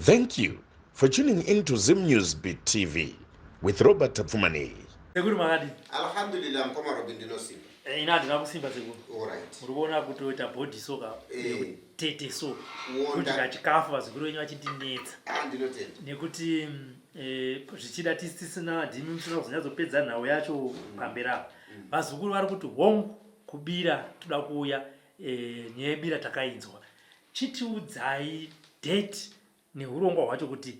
Thank you for tuning into Zim News Beat TV with Robert Tapfumani. Seguru magadi. Alhamdulillah mkoma Robindino Simba. Ina ndina kusimba seguru. Alright. Murikuona kutoita body soka tete so. Kuti Wonda. kachikafu vaziguru wenyu vachitinetsa. Ndinotenda. Nekuti zvichida tisisina dhimi musina kuzonyadzopedza nhau yacho pambera. Vazukuru vari kuti hongu kubira toda kuuya nyaya yebira takainzwa. Chitiudzai date neurongwa hwacho kuti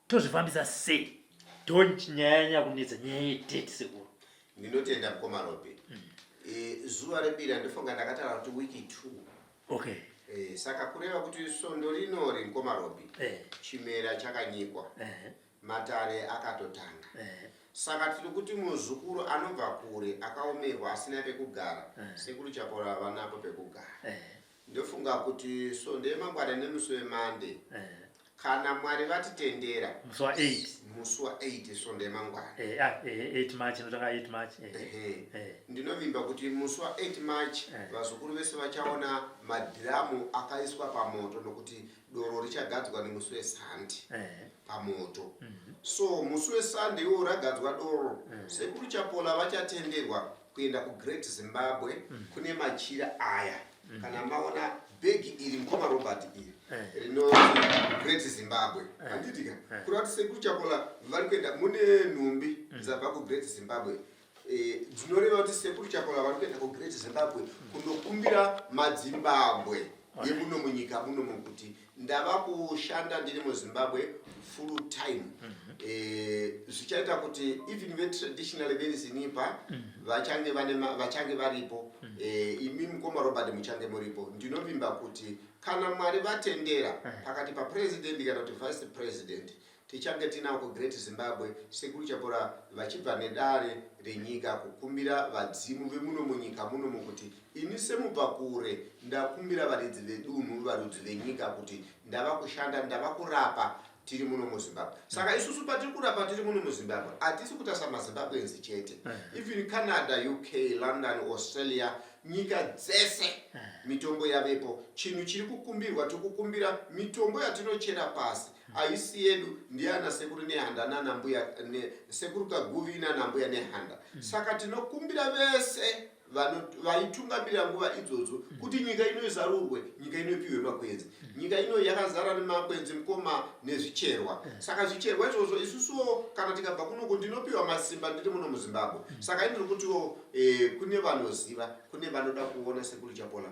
tozvifambisa sei. Don't nyanya kunetsa nyaya yedate seguru. Ndinotenda mkoma Robi. Zuwa rebira ndifunga ndakatara kuti wiki 2. Okay. Saka kureva kuti sondo rinori mkoma Robi. Chimera chakanyikwa. Matare akatotanga. Saka tiri kuti muzukuru anobva kure akaomerwa asina pekugara. Sekuru chapora vanapo pekugara. Ndofunga kuti sondo yemangwana nemusi wemande. Kana Mwari vatitendera Musi wa 8. Musi wa 8 sondo yemangwana. 8 March inotanga 8 March. Ndinovimba kuti musi wa 8 March vazukuru vese vachaona madhiramu akaiswa pamoto nokuti doro richagadzwa nemusi weSunday pamoto. So musi weSunday iwo ragadzwa doro. Sekuru chapola vachatenderwa kuenda kuGreat Zimbabwe kune machira aya. Kana maona begi iri mkoma Robert iri. Rino Great Zimbabwe. Anditika. Kuri kuti sekuru chapola vari kuenda mune nhumbi dzabva kuGreat Zimbabwe. Dzinoreva kuti sekuru chapola vari kuenda kuGreat Zimbabwe kunokumbira maZimbabwe yemuno munyika muno mukuti ndava kushanda ndiri muZimbabwe full time. Zvichaita kuti even ve-traditional verizinipa vachange varipo. Imi mkoma Robert muchange muripo. Ndinovimba kuti kana Mwari vatendera pakati papresident kana kuti vice president tichange tinavo kuGreat Zimbabwe sekuru chapora vachibva nedare renyika kukumbira vadzimu vemuno munyika muno mukuti ini semubva kure ndakumbira varidzi vedunhu varudzi venyika kuti ndava kushanda ndava kurapa tiri muno muZimbabwe. Saka isusu patiri kurapa tiri muno muZimbabwe hatisi kutasa maZimbabwenzi chete. Even Canada, UK, London, Australia, nyika dzese mitombo yavepo. Chinhu chiri kukumbirwa tikukumbira mitombo yatinochera pasi. Aisi yedu ndiana sekuru nehanda nana mbuya sekuru kaguvi nana mbuya nehanda. Saka tinokumbira vese vaitungamirira nguva idzodzo kuti nyika ino izarurwe, nyika inopiwe makwenzi. Nyika ino yakazara nemakwenzi mkoma nezvicherwa. Saka zvicherwa izvozvo isusuwo kana tikabva kunoko ndinopiwa masimba ndiri muno muZimbabwe. Saka ndiri kutiwo kune vanoziva, kune vanoda kuona sekuru chapola.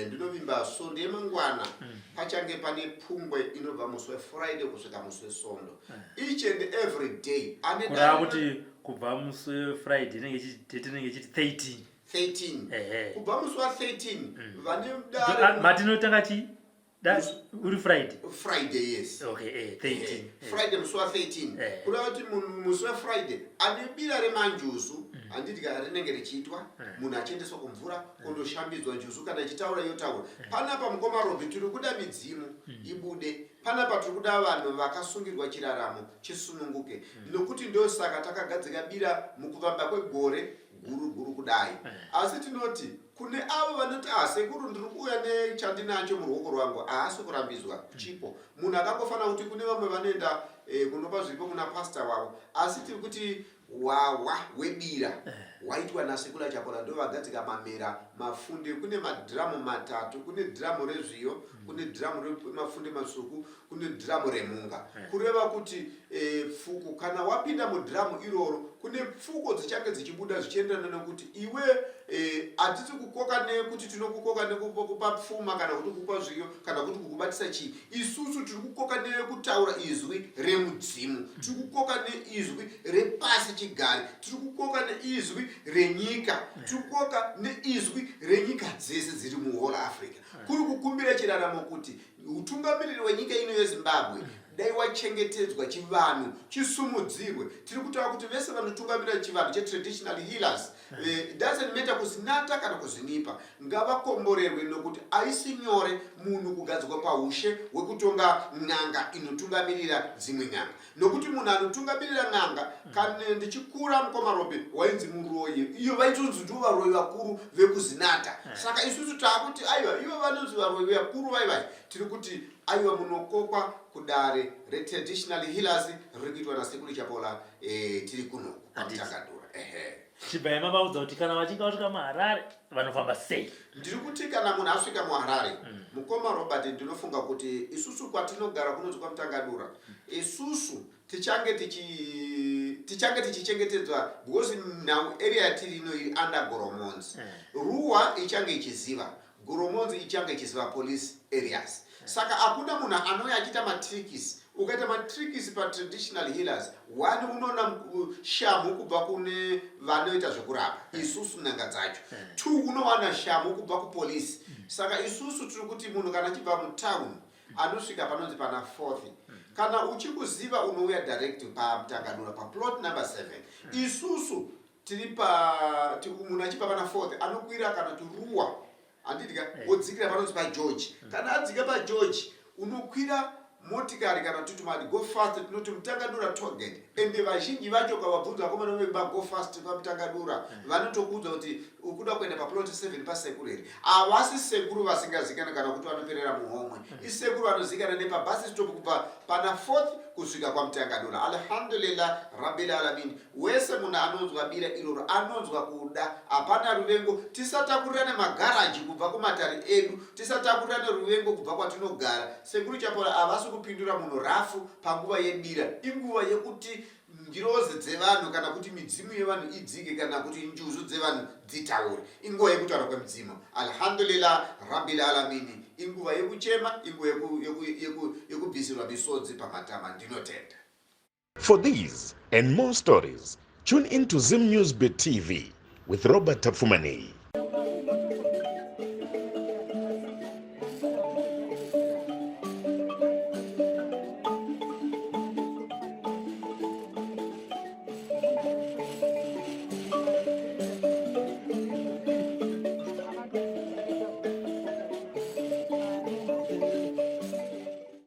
Ndinovimba sondo yemangwana pachange pane pungwe inobva musi weFriday kusvika musi weSondo. Each and every day. Kurava kuti kubva musi weFriday inenge ichiti 13. Kubva musi wa13 vane dare matinotanga chi uri Friday yes. Okay, 13. Friday musi wa13. Kurava kuti musi weFriday ane bira remanjusu handiti kana rinenge richiitwa munhu achiendeswa kumvura kundoshambidzwa njusu kana ichitaura yotaura. Panapa mukoma Robi tiri kuda midzimu ibude. Panapa tiri kuda vanhu vakasungirwa chiraramo chisununguke. Nokuti ndosaka takagadzika bira mukuvamba kwegore guru kudai. Asi tinoti kune avo vanoti sekuru ndiri kuuya nechandinacho muruoko rwangu haasi kurambidzwa chipo. Munhu akangofanira kuti kune vamwe vanoenda kunopa zvipo kuna pastor wavo. Asi tiri kuti wawa webira waitwa nasekuru chapola ndo vagadzika mamera mafunde. Kune madhiramu matatu, kune dhiramu rezviyo, kune dhiramu remafunde matsvuku, kune dhiramu remunga. Kureva kuti pfuko kana wapinda mudhiramu iroro kune pfuko dzichange dzichibuda zvichienderana nekuti iwe hatisi kukoka nekuti tinokukoka nekupa pfuma kana kuti kukupa zviyo kana kuti kukubatisa chii. Isusu tiri kukoka nekutaura izwi remudzimu, tiri kukoka neizwi repasi chigare, tiri kukoka neizwi renyika, tiri kukoka neizwi renyika dzese dziri muwhole Africa. Kuri kukumbira chiraramo kuti utungamiriri wenyika ino yeZimbabwe dai wachengetedzwa chivanhu chisumudzirwe. Tiri kutaura kuti vese vanotungamirira chivanhu chetraditional healers doesn't matter kuzinata kana kuzinipa ngavakomborerwe nokuti aisi nyore munhu kugadzikwa paushe hwekutonga n'anga inotungamirira dzimwe n'anga. Nokuti munhu anotungamirira n'anga kana ndichikura mukoma Robi wainzi muroyi. Iyo vaitonzi ndivo varoyi vakuru vekuzinata. Saka isusu taakuti aiwa ivo vanonzi varoyi vakuru vaivai. Tiri kuti aiwa munokokwa kudare retraditional healers riri kuitwa nasekuru chapola tiri kuno pamtangadura. Chibayema vaudza kuti kana vachinga vasvika muHarare vanofamba sei? Ndiri kuti kana munhu asvika muHarare mukoma Robert ndinofunga kuti isusu kwatinogara kunonzi kwaMtangadura isusu tichange tichichengetedzwa because now area yatiri ino iri under Goromonzi. Ruwa ichange ichiziva, Goromonzi ichange ichiziva police areas. Saka hakuna munhu anouya achiita matrikisi. Ukaita matrikisi patraditional healers, wani unoona shamu kubva kune vanoita zvekurapa isusu nanga dzacho. 2 unowana shamu kubva kupolisi. Saka isusu tiri kuti munhu kana achibva mutown anosvika panonzi pana 4th. Kana uchikuziva unouya direct paMtangadura pa plot number 7. Isusu tiri munhu achibva pana 4th anokwira kana turuwa andidika wodzikira panonzi pa George. Kana adzika pa George unokwira motikari kana tuti madi go fast tinoti Mtangadura tollgate ende vazhinji vacho kavabvunza komana vemba go fast paMtangadura vanotokudza kuti ukuda kuenda pa plot 7 pasekureri avasi sekuru vasingazikana kana kuti vanoperera muhomwe isekuru vanozikana nepa bus stop kubva pana 4th kusvika kwaMtangadura. Alhamdulillah rabbil alamin wese munhu anonzwa bira iroro anonzwa kuda hapana ruvengo tisatakurirane magaraji kubva kumatari edu tisatakurirane ruvengo kubva kwatinogara. Sekuru chapola avasi kupindura munhu rafu panguva yebira inguva yekuti ngirozi dzevanhu kana kuti midzimu yevanhu idzike kana kuti njuzu dzevanhu dzitaure inguva yekutaura kwemudzimu. Alhamdulillah rabbil alamin inguva yekuchema inguva yekubvisirwa misodzi pamatama. Ndinotenda. For these and more stories, tune into Zim News Bit TV with Robert Tafumani.